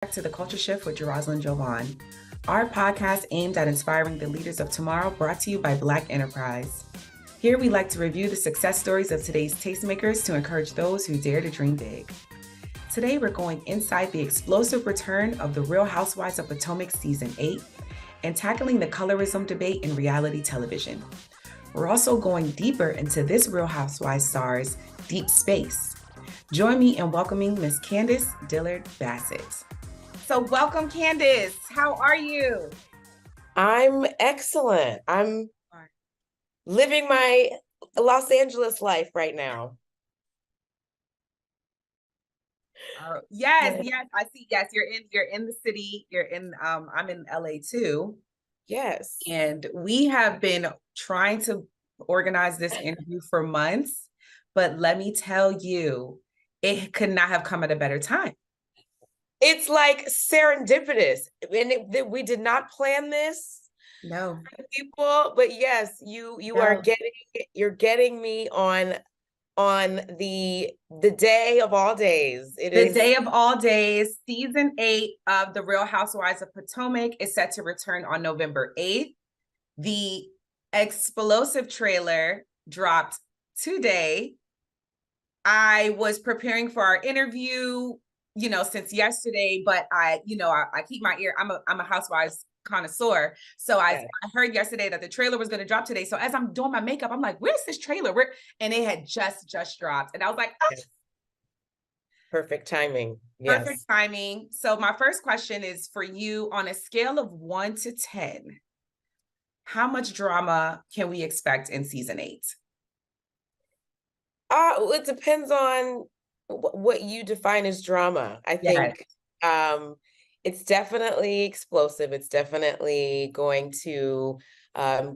Back to The Culture Shift with Jeroslyn Jovan. Our podcast aimed at inspiring the leaders of tomorrow, brought to you by Black Enterprise. Here we like to review the success stories of today's tastemakers to encourage those who dare to dream big. Today we're going inside the explosive return of the Real Housewives of Potomac Season 8 and tackling the colorism debate in reality television. We're also going deeper into this Real Housewives star's deep space. Join me in welcoming Miss Candiace Dillard-Bassett. So welcome, Candiace. How are you? I'm excellent. I'm living my Los Angeles life right now. Yes, I see. Yes, you're in the city. I'm in LA too. Yes. And we have been trying to organize this interview for months, but let me tell you, it could not have come at a better time. It's like serendipitous, and we did not plan this. No, people, but yes, you're getting me on the day of all days. The day of all days. Season 8 of The Real Housewives of Potomac is set to return on November 8th. The explosive trailer dropped today. I was preparing for our interview, since yesterday, but I keep my ear. I'm a Housewives connoisseur. So I heard yesterday that the trailer was going to drop today. So as I'm doing my makeup, I'm like, where's this trailer? And it had just dropped. And I was like, oh. Yes. Perfect timing. Yes. Perfect timing. So my first question is for you: on a scale of 1 to 10, how much drama can we expect in season 8? It depends on what you define as drama. I think it's definitely explosive. It's definitely going to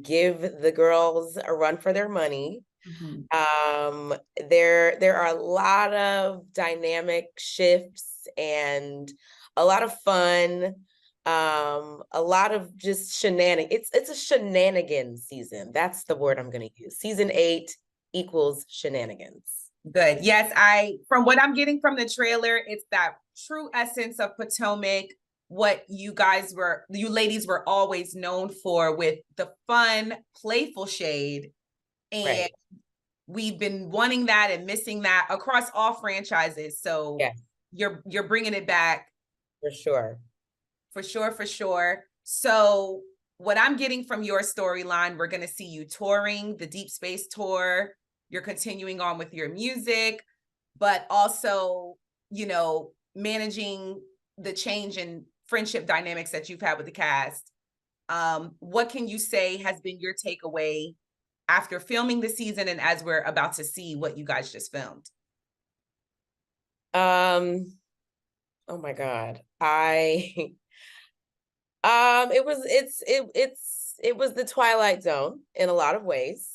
give the girls a run for their money. Mm-hmm. There are a lot of dynamic shifts and a lot of fun, a lot of just shenanigans. It's a shenanigans season. That's the word I'm going to use. Season 8 equals shenanigans. Good. Yes, from what I'm getting from the trailer, it's that true essence of Potomac, what you ladies were always known for, with the fun, playful shade. And we've been wanting that and missing that across all franchises. So you're bringing it back. For sure. For sure. So what I'm getting from your storyline, we're going to see you touring the Deep Space Tour. You're continuing on with your music, but also, managing the change in friendship dynamics that you've had with the cast. What can you say has been your takeaway after filming the season and as we're about to see what you guys just filmed? Oh my God. It was the Twilight Zone in a lot of ways.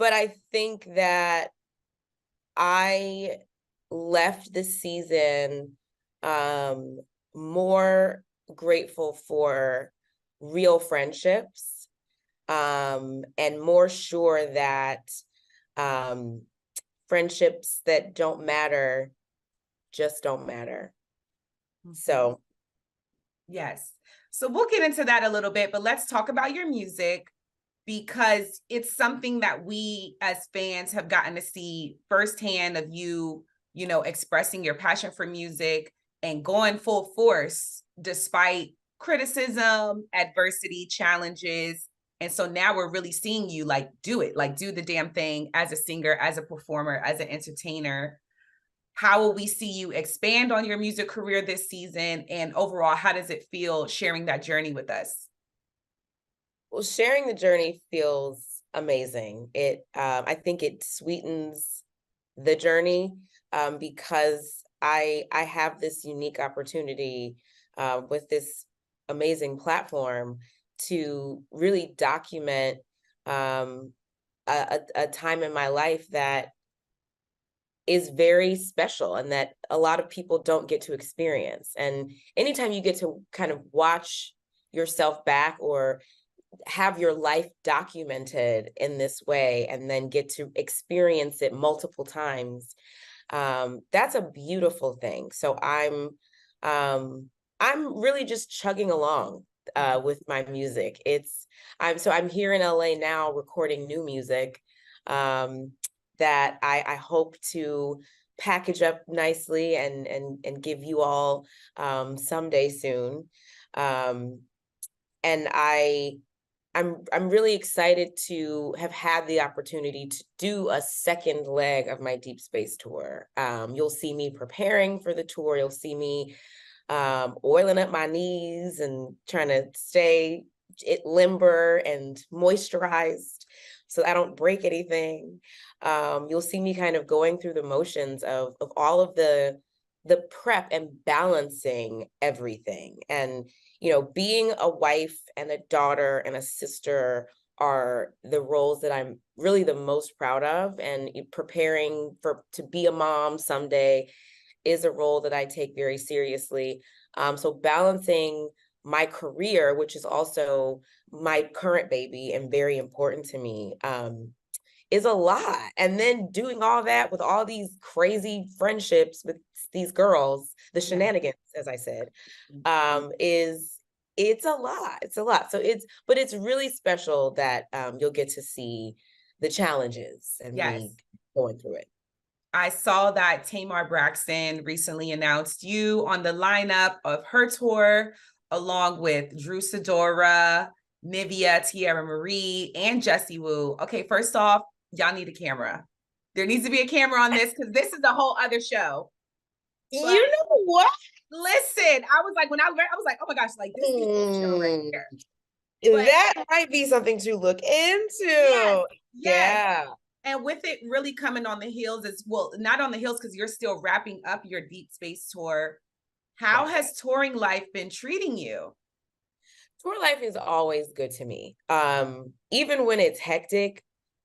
But I think that I left the season more grateful for real friendships, and more sure that friendships that don't matter just don't matter. So yes. So we'll get into that a little bit, but let's talk about your music, because it's something that we as fans have gotten to see firsthand of you, expressing your passion for music and going full force despite criticism, adversity, challenges. And so now we're really seeing you do the damn thing as a singer, as a performer, as an entertainer. How will we see you expand on your music career this season? And overall, how does it feel sharing that journey with us? Well, sharing the journey feels amazing. I think it sweetens the journey, because I have this unique opportunity with this amazing platform to really document a time in my life that is very special and that a lot of people don't get to experience. And anytime you get to kind of watch yourself back or have your life documented in this way and then get to experience it multiple times, That's a beautiful thing. So I'm really just chugging along with my music. I'm here in LA now recording new music that I hope to package up nicely and give you all someday soon. And I'm really excited to have had the opportunity to do a second leg of my Deep Space tour. You'll see me preparing for the tour. You'll see me oiling up my knees and trying to stay limber and moisturized so I don't break anything. You'll see me kind of going through the motions of all of the prep and balancing everything. And, you know, being a wife and a daughter and a sister are the roles that I'm really the most proud of. And preparing to be a mom someday is a role that I take very seriously. So balancing my career, which is also my current baby and very important to me, is a lot. And then doing all that with all these crazy friendships with these girls, the shenanigans, as I said, it's a lot. It's a lot. But it's really special that you'll get to see the challenges and me going through it. I saw that Tamar Braxton recently announced you on the lineup of her tour, along with Drew Sidora, Nivea, Tierra Marie, and Jessie Woo. Okay, first off, y'all need a camera. There needs to be a camera on this because this is a whole other show. But you know what? Listen, I was like, when I was like, oh my gosh, like this is a show right here. But that might be something to look into. Yes. Yeah. And with it really coming on the heels as well, not on the heels because you're still wrapping up your Deep Space tour. How has touring life been treating you? Tour life is always good to me. Even when it's hectic,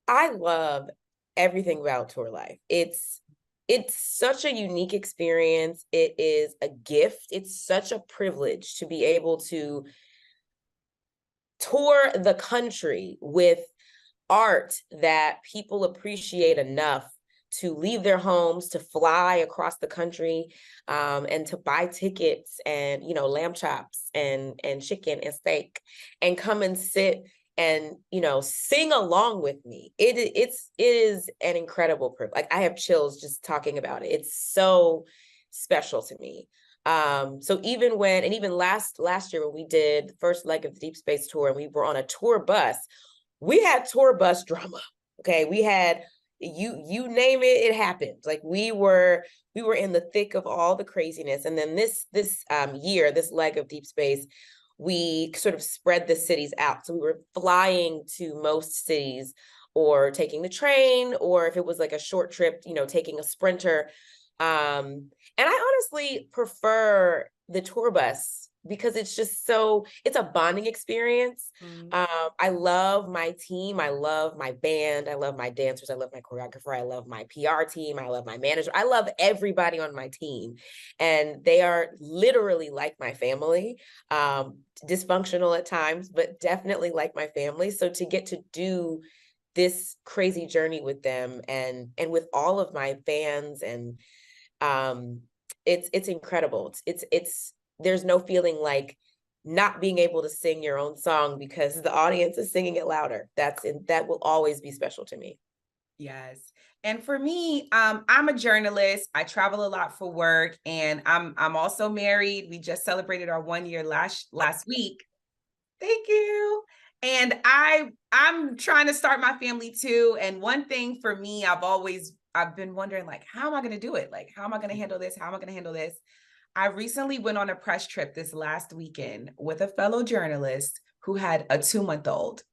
I love everything about tour life. It's such a unique experience. It is a gift. It's such a privilege to be able to tour the country with art that people appreciate enough to leave their homes, to fly across the country, and to buy tickets and, you know, lamb chops and chicken and steak and come and sit and, you know, sing along with me. It is an incredible privilege. Like, I have chills just talking about it. It's so special to me. So even last year when we did the first leg of the Deep Space tour and we were on a tour bus, we had tour bus drama. Okay. We had, you name it, it happened. Like we were in the thick of all the craziness. And then this year, this leg of Deep Space, we sort of spread the cities out. So we were flying to most cities or taking the train, or if it was like a short trip, you know, taking a Sprinter. And I honestly prefer the tour bus because it's just it's a bonding experience. I love my team. I love my band. I love my dancers. I love my choreographer. I love my PR team. I love my manager. I love everybody on my team. And they are literally like my family, dysfunctional at times, but definitely like my family. So to get to do this crazy journey with them and with all of my fans and it's incredible. It's there's no feeling like not being able to sing your own song because the audience is singing it louder. That will always be special to me. Yes. And for me, I'm a journalist. I travel a lot for work, and I'm also married. We just celebrated our 1 year last week. Thank you. And I'm trying to start my family too. And one thing for me, I've been wondering, like, how am I going to do it? Like, how am I going to handle this? How am I going to handle this? I recently went on a press trip this last weekend with a fellow journalist who had a 2-month-old.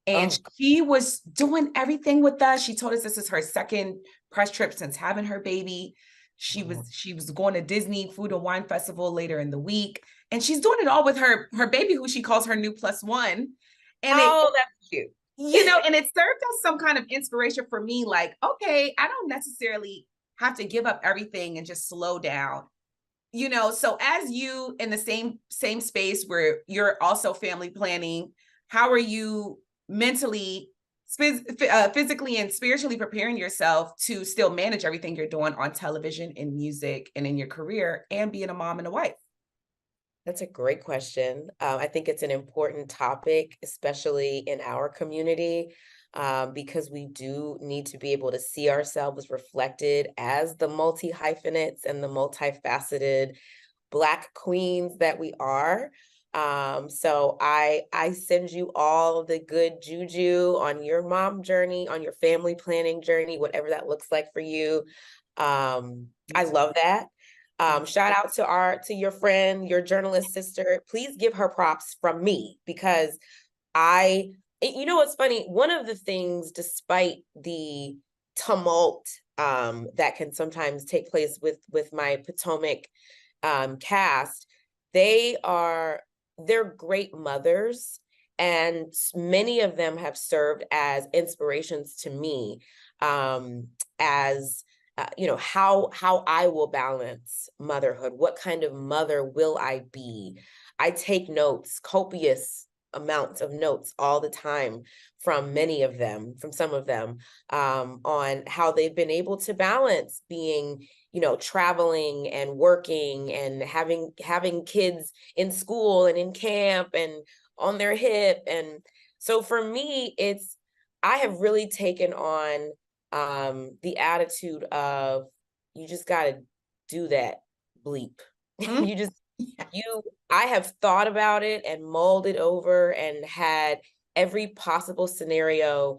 And she was doing everything with us. She told us this is her second press trip since having her baby. She was going to Disney Food and Wine Festival later in the week. And she's doing it all with her baby, who she calls her new +1. And that's cute. You know, and it served as some kind of inspiration for me. Like, okay, I don't necessarily have to give up everything and just slow down. You know, so as you in the same space where you're also family planning, how are you mentally physically and spiritually preparing yourself to still manage everything you're doing on television and music and in your career and being a mom and a wife? That's a great question. I think it's an important topic, especially in our community, because we do need to be able to see ourselves reflected as the multi-hyphenates and the multifaceted Black queens that we are. So I send you all the good juju on your mom journey, on your family planning journey, whatever that looks like for you. I love that. Shout out to your friend, your journalist sister. Please give her props from me, because you know what's funny? One of the things, despite the tumult that can sometimes take place with my Potomac cast, they're great mothers, and many of them have served as inspirations to me, as how I will balance motherhood. What kind of mother will I be? I take notes, copious amounts of notes all the time from some of them, on how they've been able to balance being, traveling and working and having kids in school and in camp and on their hip. And so for me, I have really taken on the attitude of, you just got to do that bleep. Mm-hmm. I have thought about it and mulled it over and had every possible scenario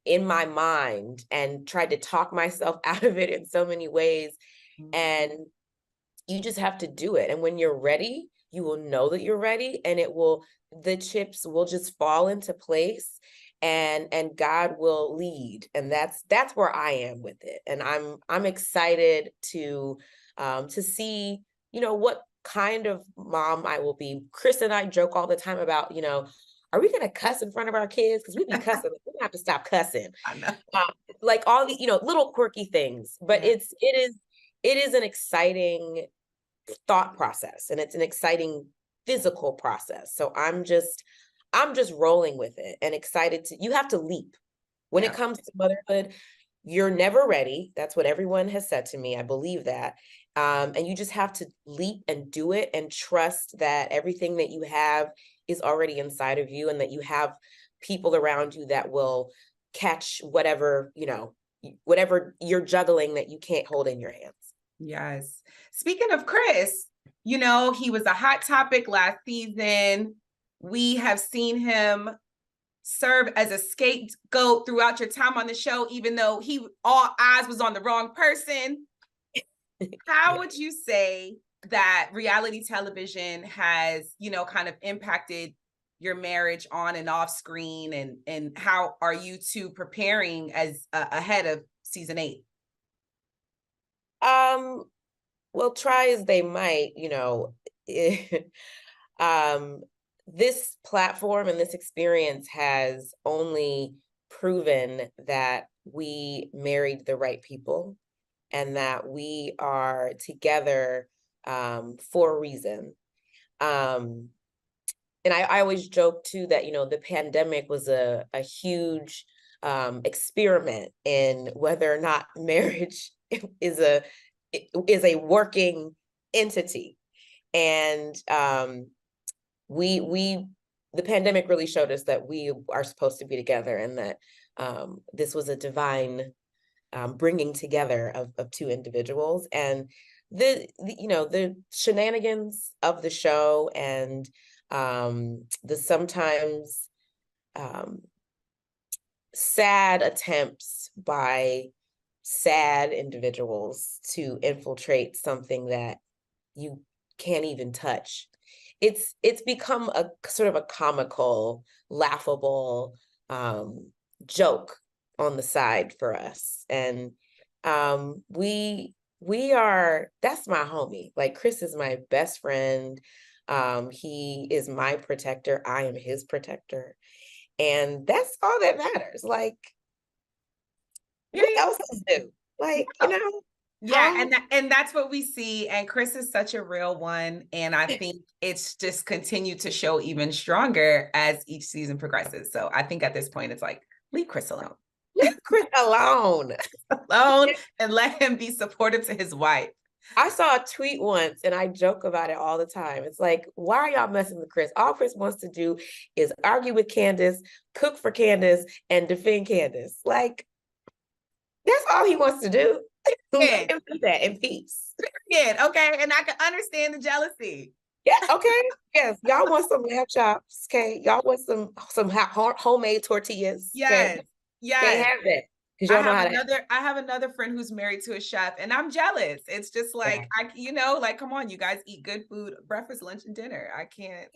in my mind and tried to talk myself out of it in so many ways. And you just have to do it. And when you're ready, you will know that you're ready, and the chips will just fall into place, and God will lead. And that's where I am with it. And I'm excited to see, what kind of mom I will be. Chris and I joke all the time about, are we going to cuss in front of our kids? Because we be cussing. We have to stop cussing. I know. Like all the, little quirky things. But Yeah. it is an exciting thought process, and it's an exciting physical process. So I'm just rolling with it and excited you have to leap. When it comes to motherhood, you're never ready. That's what everyone has said to me. I believe that. And you just have to leap and do it, and trust that everything that you have is already inside of you, and that you have people around you that will catch whatever you're juggling that you can't hold in your hands. Yes. Speaking of Chris, he was a hot topic last season. We have seen him serve as a scapegoat throughout your time on the show, even though all eyes was on the wrong person. How would you say that reality television has, kind of impacted your marriage on and off screen, and how are you two preparing as ahead of season 8? Well, try as they might, this platform and this experience has only proven that we married the right people, and that we are together for a reason. And I always joke too that, the pandemic was a huge experiment in whether or not marriage is a working entity. And the pandemic really showed us that we are supposed to be together, and that this was a divine bringing together of two individuals. And the shenanigans of the show, and the sometimes sad attempts by sad individuals to infiltrate something that you can't even touch. It's become a sort of a comical, laughable joke on the side for us. And we are, that's my homie. Like, Chris is my best friend. He is my protector. I am his protector. And that's all that matters. Like, what else is new? Like, Yeah, and that's what we see. And Chris is such a real one. And I think it's just continued to show even stronger as each season progresses. So I think at this point, it's like Leave Chris alone. Leave Chris alone. Alone and let him be supportive to his wife. I saw a tweet once and I joke about it all the time. It's like, why are y'all messing with Chris? All Chris wants to do is argue with Candiace, cook for Candiace, and defend Candiace. Like, that's all he wants to do. Let him do that in peace. Yeah, okay. And I can understand the jealousy. Yeah, okay. Yes. Y'all want some lamb chops, okay? Y'all want some homemade tortillas. Yes. Okay? Yes. Can't have that. Because y'all know how to. I have another friend who's married to a chef, and I'm jealous. It's just like, like, come on, you guys eat good food, breakfast, lunch, and dinner. I can't,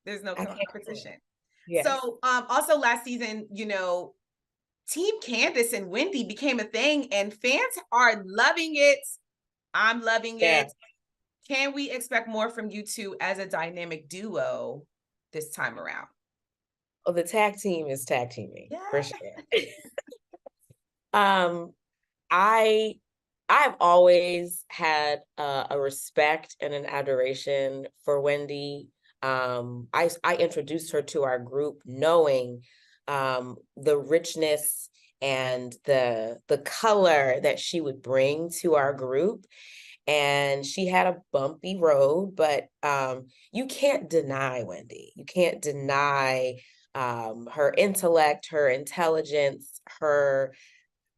there's no competition. Yes. So also last season, Team Candiace and Wendy became a thing, and fans are loving it. I'm loving it. Can we expect more from you two as a dynamic duo this time around? Oh, the tag team is tag teaming for sure. I've always had a respect and an adoration for Wendy. I introduced her to our group knowing the richness and the color that she would bring to our group. And she had a bumpy road, but you can't deny Wendy. You can't deny her intellect, her intelligence, her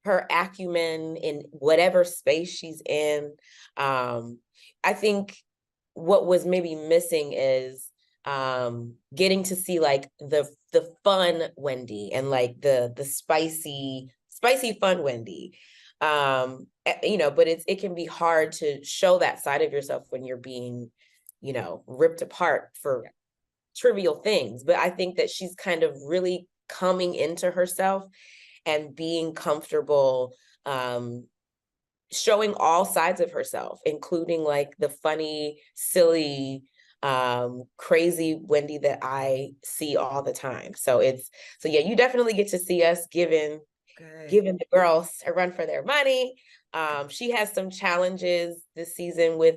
acumen in whatever space she's in. I think what was maybe missing is getting to see like the fun Wendy and like the spicy fun Wendy. But it can be hard to show that side of yourself when you're being, ripped apart for trivial things. But I think that she's kind of really coming into herself and being comfortable showing all sides of herself, including like the funny, silly, crazy Wendy that I see all the time. So you definitely get to see us giving the girls a run for their money. She has some challenges this season with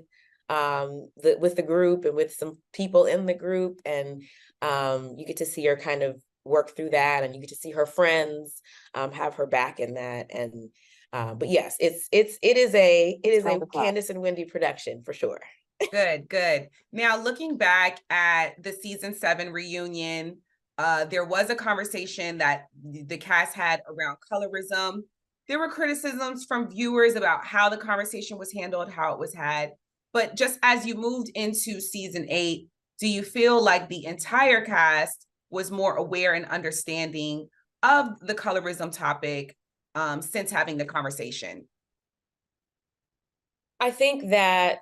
the group and with some people in the group, and you get to see her kind of work through that, and you get to see her friends have her back in that. And but yes, it is a Candiace and Wendy production for sure. Good. Now looking back at the season 7 reunion, there was a conversation that the cast had around colorism. There were criticisms from viewers about how the conversation was handled, how it was had. But just as you moved into season 8, do you feel like the entire cast was more aware and understanding of the colorism topic since having the conversation? I think that,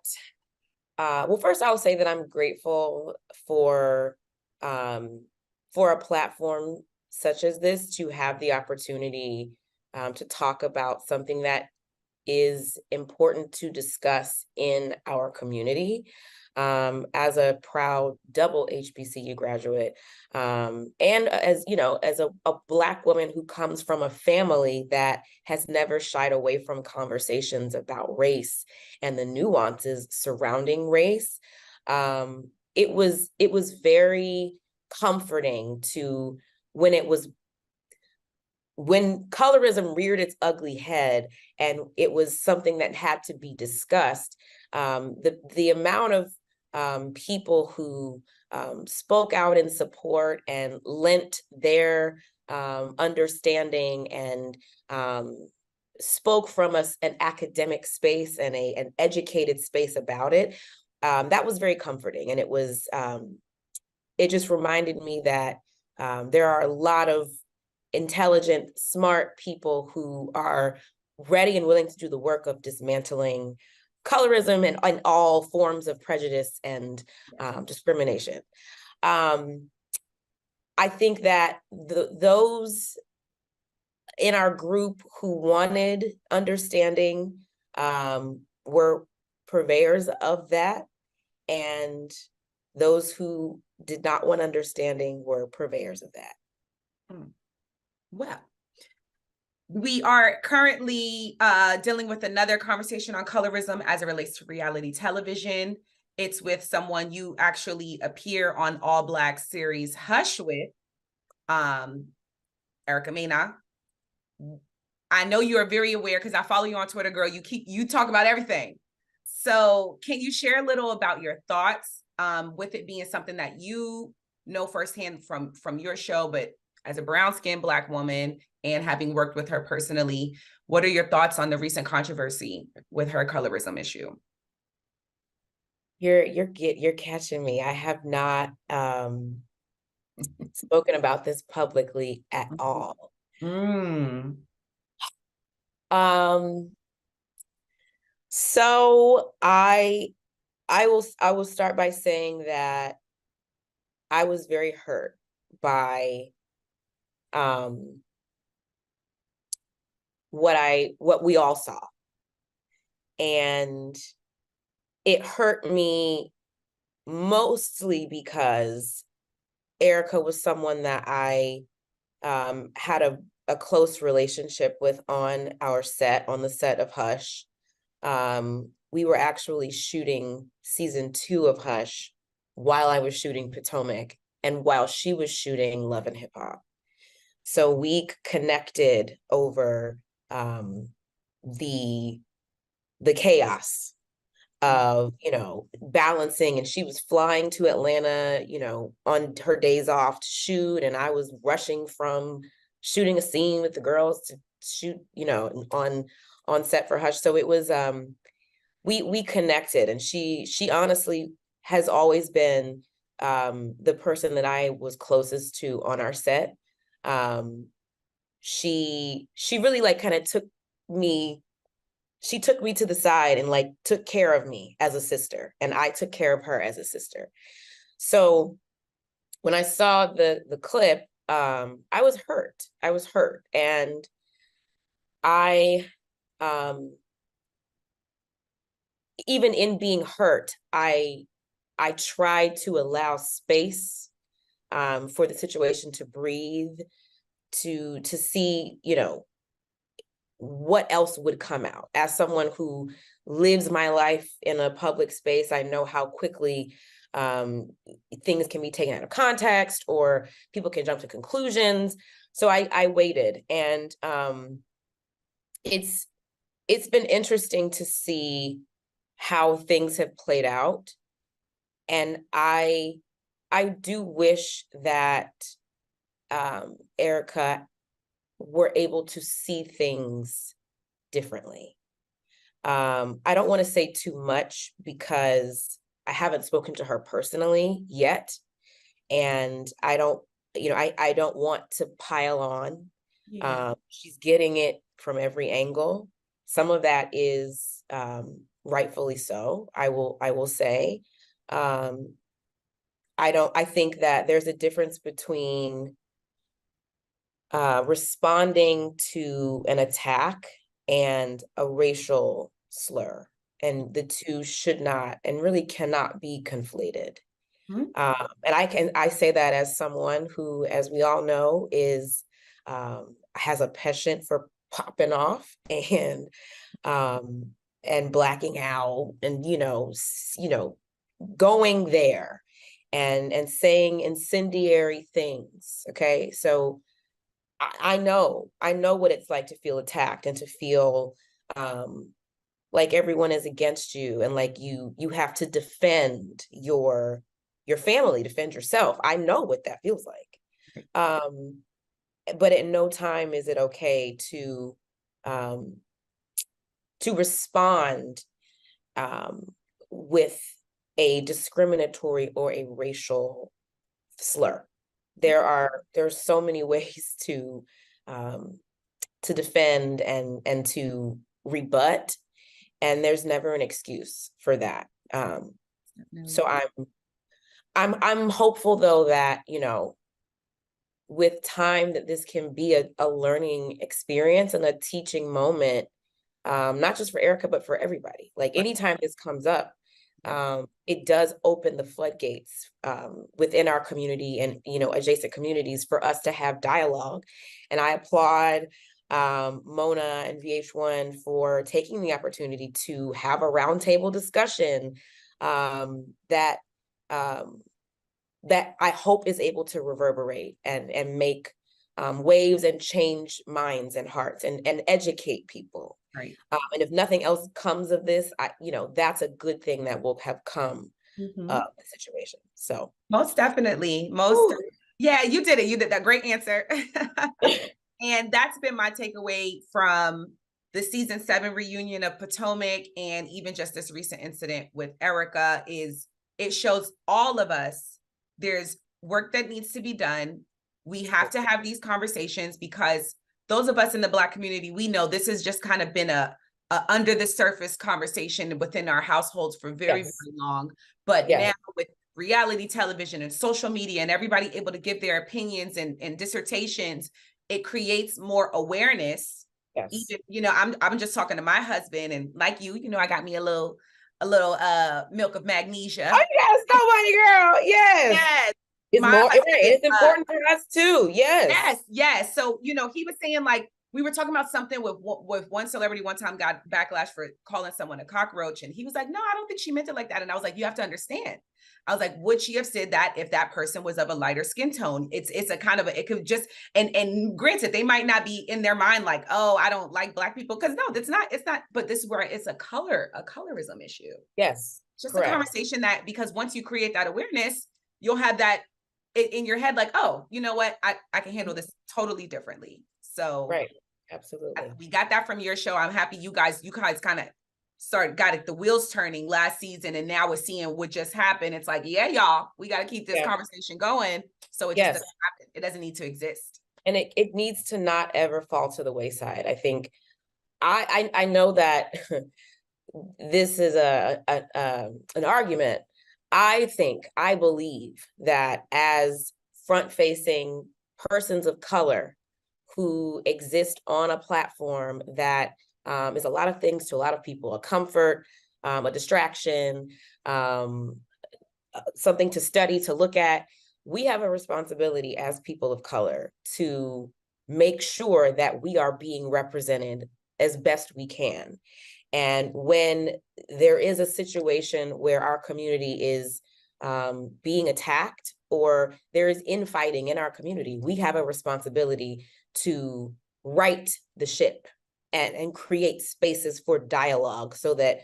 well, first I'll say that I'm grateful for a platform such as this to have the opportunity to talk about something that is important to discuss in our community. As a proud double HBCU graduate, and as a Black woman who comes from a family that has never shied away from conversations about race and the nuances surrounding race, it was very comforting to when colorism reared its ugly head and it was something that had to be discussed. The amount of people who spoke out in support and lent their understanding and spoke from an academic space and an educated space about it, that was very comforting. And it just reminded me that there are a lot of intelligent, smart people who are ready and willing to do the work of dismantling colorism and all forms of prejudice and discrimination. I think that those in our group who wanted understanding were purveyors of that, and those who did not want understanding were purveyors of that. Well, we are currently dealing with another conversation on colorism as it relates to reality television. It's with someone you actually appear on All Blk series Hush with. Erica Mena. I know you are very aware because I follow you on Twitter, girl. You talk about everything. So can you share a little about your thoughts with it being something that you know firsthand from your show, but as a brown-skinned Black woman and having worked with her personally, what are your thoughts on the recent controversy with her colorism issue? You're catching me. I have not spoken about this publicly at all. Mm. So I will start by saying that I was very hurt by what we all saw. And it hurt me mostly because Erica was someone that I had a close relationship with on the set of Hush. We were actually shooting season 2 of Hush while I was shooting Potomac and while she was shooting Love and Hip Hop. So we connected over the chaos of, balancing, and she was flying to Atlanta, on her days off to shoot, and I was rushing from shooting a scene with the girls to shoot, on set for Hush. So it was we connected, and she honestly has always been the person that I was closest to on our set. She really kind of took me to the side and took care of me as a sister, and I took care of her as a sister. So when I saw the clip, I was hurt. And I even in being hurt, I tried to allow space for the situation to breathe, to see, what else would come out. As someone who lives my life in a public space, I know how quickly things can be taken out of context, or people can jump to conclusions. So I waited, and it's been interesting to see how things have played out. And I do wish that Erica were able to see things differently. I don't want to say too much because I haven't spoken to her personally yet. And I don't want to pile on. Yeah. She's getting it from every angle. Some of that is rightfully so, I will say. I think that there's a difference between responding to an attack and a racial slur. And the two should not and really cannot be conflated. Mm-hmm. And I say that as someone who, as we all know, is has a penchant for popping off and blacking out, and going there and saying incendiary things. Okay, so I know what it's like to feel attacked and to feel like everyone is against you, and like you have to defend your family, defend yourself. I know what that feels like. But at no time is it okay to respond with a discriminatory or a racial slur. There's so many ways to defend and to rebut, and there's never an excuse for that. So I'm hopeful, though, that with time, that this can be a learning experience and a teaching moment, not just for Erica, but for everybody. Like, anytime this comes up, it does open the floodgates within our community and adjacent communities for us to have dialogue. And I applaud Mona and VH1 for taking the opportunity to have a roundtable discussion that I hope is able to reverberate and make waves and change minds and hearts and educate people. Right. And if nothing else comes of this, that's a good thing that will have come of the situation. So most definitely. Yeah, you did it. You did that. Great answer. And that's been my takeaway from the season 7 reunion of Potomac, and even just this recent incident with Erica, is it shows all of us there's work that needs to be done. We have to have these conversations, because those of us in the Black community, we know this has just kind of been a under the surface conversation within our households for very, very long. But now with reality television and social media and everybody able to give their opinions and dissertations, it creates more awareness. Yes. Even, I'm just talking to my husband, and like I got me a little milk of magnesia. Oh yes, come on, girl. Yes. Yes. It's important for us too. Yes. Yes. So, he was saying, like, we were talking about something with one celebrity one time got backlash for calling someone a cockroach. And he was like, no, I don't think she meant it like that. And I was like, you have to understand. I was like, would she have said that if that person was of a lighter skin tone? It's a kind of it could just, and granted, they might not be in their mind like, oh, I don't like Black people. Cause no, it's not, but this is where it's a colorism issue. Yes. It's just a conversation that, because once you create that awareness, you'll have that in your head, like, oh, you know what? I can handle this totally differently. So right. Absolutely. We got that from your show. I'm happy you guys kind of got the wheels turning last season, and now we're seeing what just happened. It's like, yeah, y'all, we got to keep this conversation going. So it just doesn't happen. It doesn't need to exist. And it needs to not ever fall to the wayside. I think I know that this is an argument. I believe that as front-facing persons of color who exist on a platform that is a lot of things to a lot of people, a comfort, a distraction, something to study, to look at, we have a responsibility as people of color to make sure that we are being represented as best we can. And when there is a situation where our community is being attacked, or there is infighting in our community, we have a responsibility to right the ship and create spaces for dialogue, so that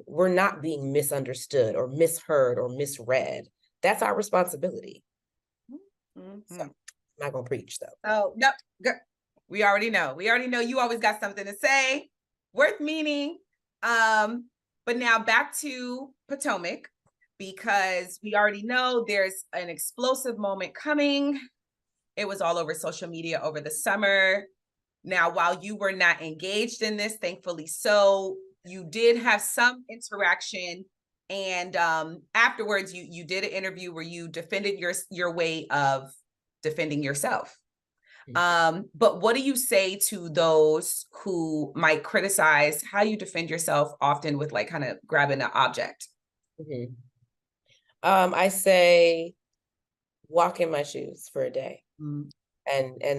we're not being misunderstood or misheard or misread. That's our responsibility. So I'm not gonna preach though. Oh, no, we already know you always got something to say worth meaning. But now back to Potomac, because we already know there's an explosive moment coming. It was all over social media over the summer. Now, while you were not engaged in this, thankfully so, you did have some interaction. And afterwards, you did an interview where you defended your way of defending yourself. But what do you say to those who might criticize how you defend yourself, often with like kind of grabbing an object? I say, walk in my shoes for a day, and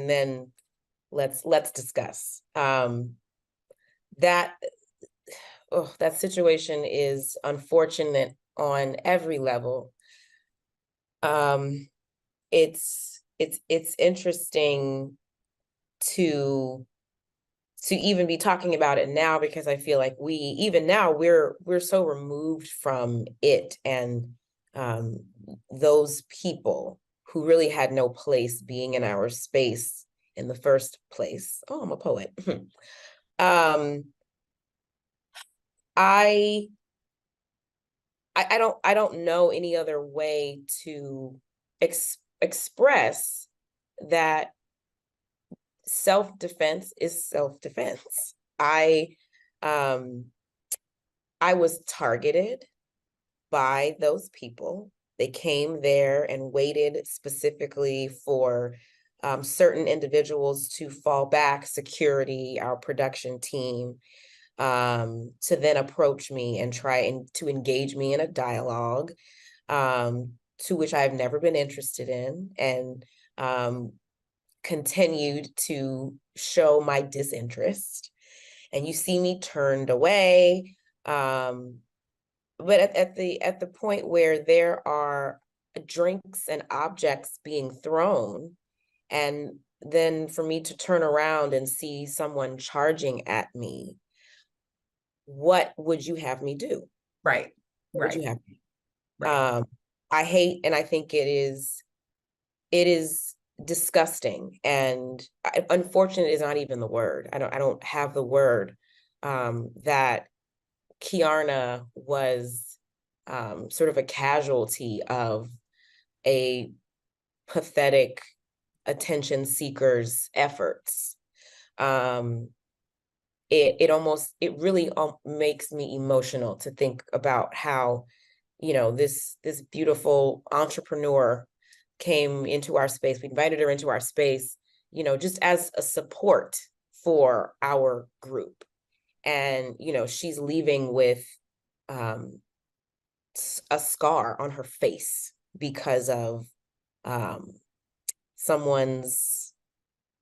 then let's discuss. That situation is unfortunate on every level. It's interesting to even be talking about it now, because I feel like we're so removed from it and those people who really had no place being in our space in the first place. Oh, I'm a poet. I don't know any other way to express that self-defense is self-defense. I was targeted by those people. They came there and waited specifically for certain individuals to fall back, security, our production team, to then approach me and try to engage me in a dialogue, to which I've never been interested in, and continued to show my disinterest. And you see me turned away. But at the point where there are drinks and objects being thrown, and then for me to turn around and see someone charging at me, what would you have me do? Right. What would Right. you have me do? Right. I hate, and I think it is disgusting, and unfortunate is not even the word. I don't have the word, that Kiarna was sort of a casualty of a pathetic attention seeker's efforts. It really makes me emotional to think about how, this beautiful entrepreneur came into our space. We invited her into our space, just as a support for our group. And, she's leaving with a scar on her face because of someone's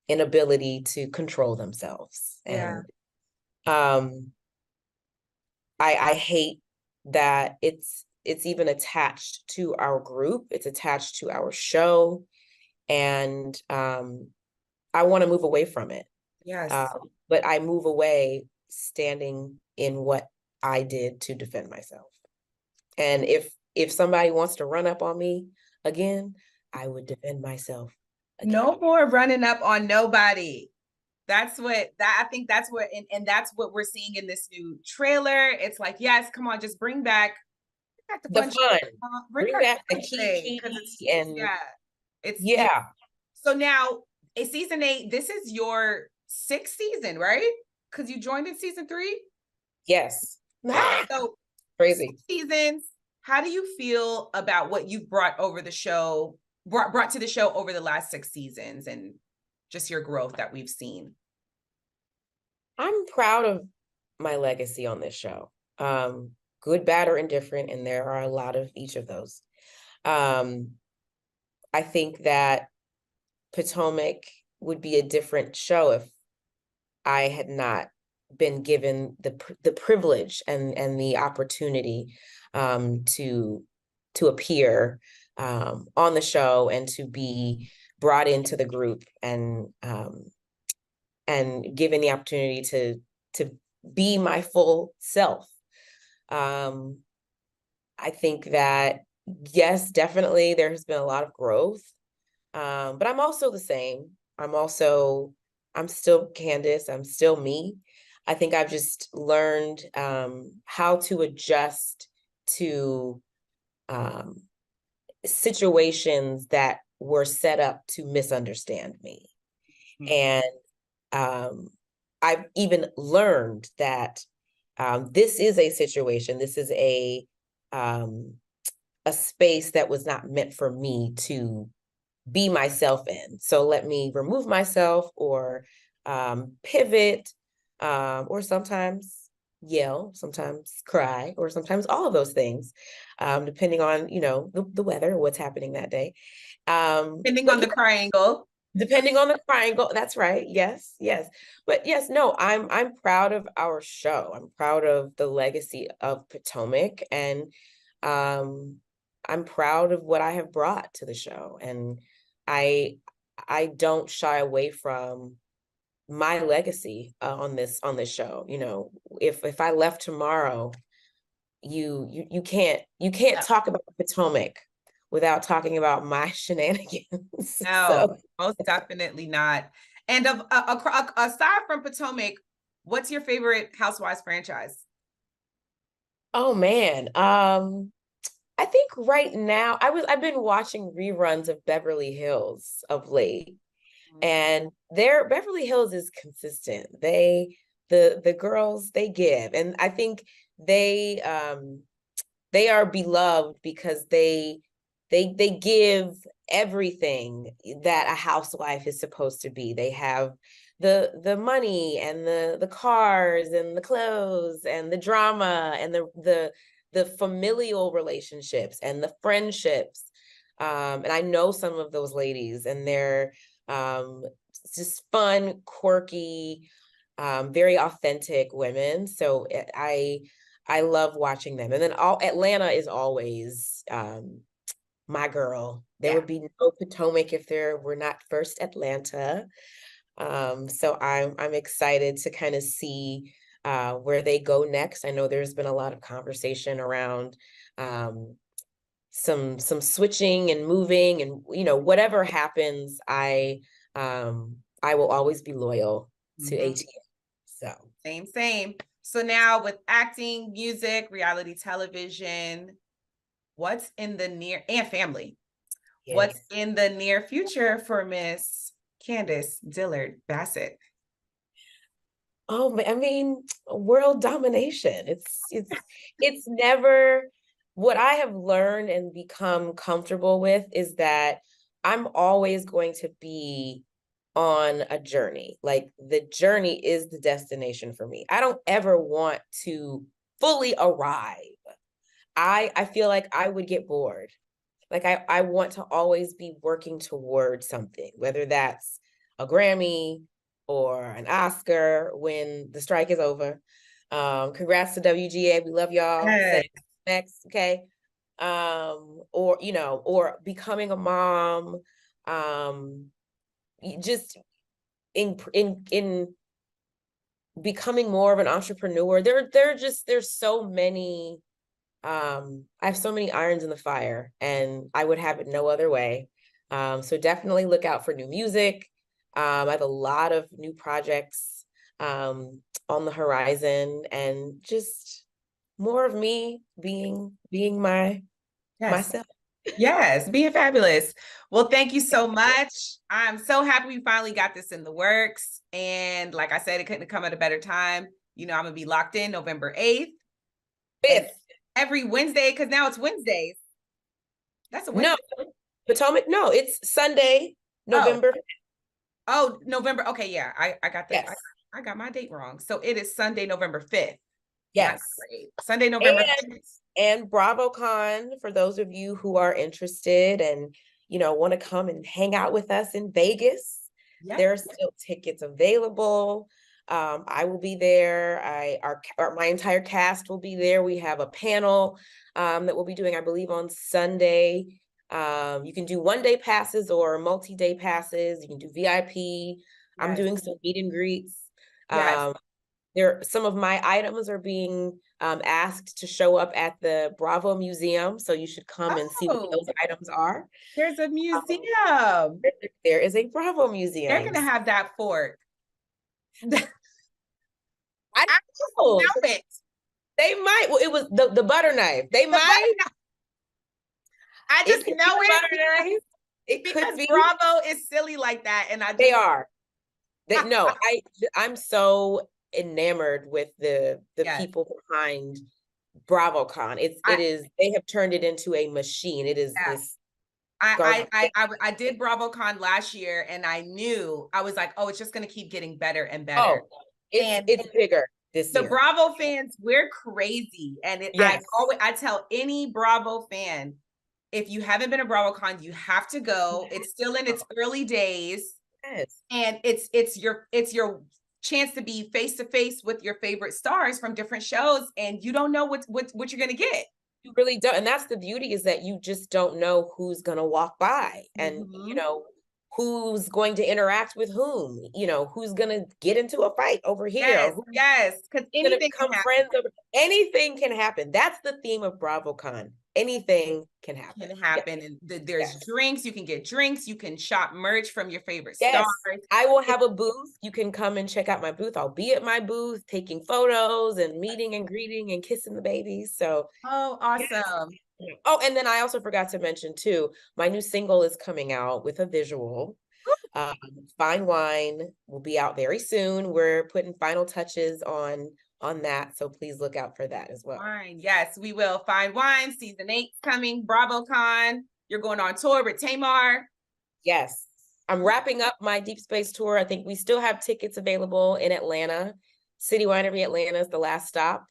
inability to control themselves. Yeah. And I hate that it's even attached to our group. It's attached to our show. And I want to move away from it. Yes. But I move away standing in what I did to defend myself. And if somebody wants to run up on me again, I would defend myself again. No more running up on nobody. I think that's what, and that's what we're seeing in this new trailer. It's like, yes, come on, just bring back the fun. Bring back the key, and yeah, it's yeah. So now, season 8, this is your 6th season, right? Because you joined in season 3. Yes. So crazy 6 seasons. How do you feel about what you've brought to the show over the last 6 seasons, and just your growth that we've seen? I'm proud of my legacy on this show. Good, bad, or indifferent, and there are a lot of each of those. I think that Potomac would be a different show if I had not been given the privilege and the opportunity to appear on the show and to be brought into the group and given the opportunity to be my full self. I think that, yes, definitely there has been a lot of growth, but I'm also the same. I'm still Candiace. I'm still me. I think I've just learned how to adjust to situations that were set up to misunderstand me. Mm-hmm. And I've even learned that this is a situation, this is a space that was not meant for me to be myself in. So let me remove myself or pivot, or sometimes yell, sometimes cry, or sometimes all of those things, depending on, the weather, what's happening that day. Depending on the triangle. Depending on the triangle, that's right. Yes, yes. But yes, no, I'm proud of our show. I'm proud of the legacy of Potomac, and I'm proud of what I have brought to the show. And I don't shy away from my legacy on this show. If I left tomorrow, you can't talk about Potomac without talking about my shenanigans. No, so. Most definitely not. And aside from Potomac, what's your favorite Housewives franchise? Oh man, I think right now I've been watching reruns of Beverly Hills of late, and Beverly Hills is consistent. The girls, they give, and I think they are beloved because they give everything that a housewife is supposed to be. They have the money and the cars and the clothes and the drama and the familial relationships and the friendships. And I know some of those ladies, and they're just fun, quirky, very authentic women. So I love watching them. And then Atlanta is always my girl. There would be no Potomac if there were not first Atlanta. So I'm excited to kind of see where they go next. I know there's been a lot of conversation around some switching and moving, and whatever happens, I will always be loyal to ATL. So same. So now with acting, music, reality television, what's in the near and family? Yes. What's in the near future for Miss Candiace Dillard-Bassett? Oh, I mean, world domination. It's never, what I have learned and become comfortable with is that I'm always going to be on a journey. Like, the journey is the destination for me. I don't ever want to fully arrive. I feel like I would get bored. Like, I want to always be working towards something, whether that's a Grammy or an Oscar when the strike is over. Congrats to WGA. We love y'all. Yes. Next, okay. Or becoming a mom, just in becoming more of an entrepreneur. There's so many, I have so many irons in the fire, and I would have it no other way. So definitely look out for new music. I have a lot of new projects on the horizon, and just more of me being myself. Yes, being fabulous. Well, thank you so much. I'm so happy we finally got this in the works. And like I said, it couldn't have come at a better time. I'm gonna be locked in November 8th. 5th. Every Wednesday, because now it's Wednesdays. That's a Wednesday. No, Potomac, no, it's Sunday, November. Oh, November. Okay, yeah. I got that. Yes. I got my date wrong. So it is Sunday, November 5th. Yes. Sunday, November 5th. And BravoCon, for those of you who are interested and want to come and hang out with us in Vegas. There are still tickets available. I will be there. My entire cast will be there. We have a panel that we'll be doing, I believe, on Sunday. You can do one-day passes or multi-day passes. You can do VIP. I'm doing some meet and greets. Some of my items are being asked to show up at the Bravo Museum, so you should come and see what those items are. There's a museum. There is a Bravo museum. They're gonna have that fork. I know it. They might. Well, it was the butter knife. They might. I just know it. It could be. Bravo is silly like that, and they are. I'm so enamored with the people behind BravoCon. They have turned it into a machine. It is this. I did BravoCon last year, and I knew, I was like, oh, it's just going to keep getting better and better. Oh, it's bigger this year. The Bravo fans, we're crazy. And I tell any Bravo fan, if you haven't been to BravoCon, you have to go. It's still in its early days. Yes. And it's your chance to be face to face with your favorite stars from different shows, and you don't know what you're going to get. You really don't. And that's the beauty, is that you just don't know who's going to walk by, and who's going to interact with whom, who's going to get into a fight over here. Yes, because anything can happen. Anything can happen. That's the theme of BravoCon. Anything can happen. And there's drinks. You can get drinks. You can shop merch from your favorite stars. I will have a booth. You can come and check out my booth. I'll be at my booth taking photos and meeting and greeting and kissing the babies. So, oh, awesome. Yes. Oh, and then I also forgot to mention too, my new single is coming out with a visual. Fine Wine will be out very soon. We're putting final touches on that, so please look out for that as well. Fine. Yes, we will. Fine Wine season 8 coming. BravoCon. You're going on tour with Tamar. Yes, I'm wrapping up my Deep Space tour. I think we still have tickets available in Atlanta. City Winery Atlanta is the last stop.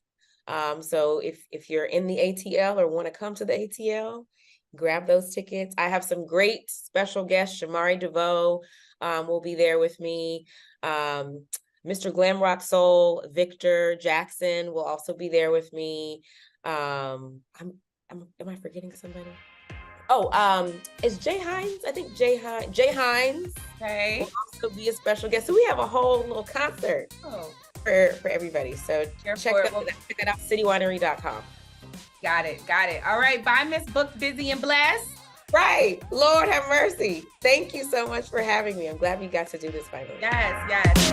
So if you're in the ATL or want to come to the ATL, grab those tickets. I have some great special guests. Shamari DeVoe will be there with me. Mr. Glam Rock Soul, Victor Jackson will also be there with me. Am I forgetting somebody? Is Jay Hines? I think Jay Hines Okay. will also be a special guest. So we have a whole little concert for everybody. So check that out, citywinery.com. Got it. All right. Bye, Miss Booked, Busy, and Blessed. Right. Lord have mercy. Thank you so much for having me. I'm glad we got to do this finally. Yes.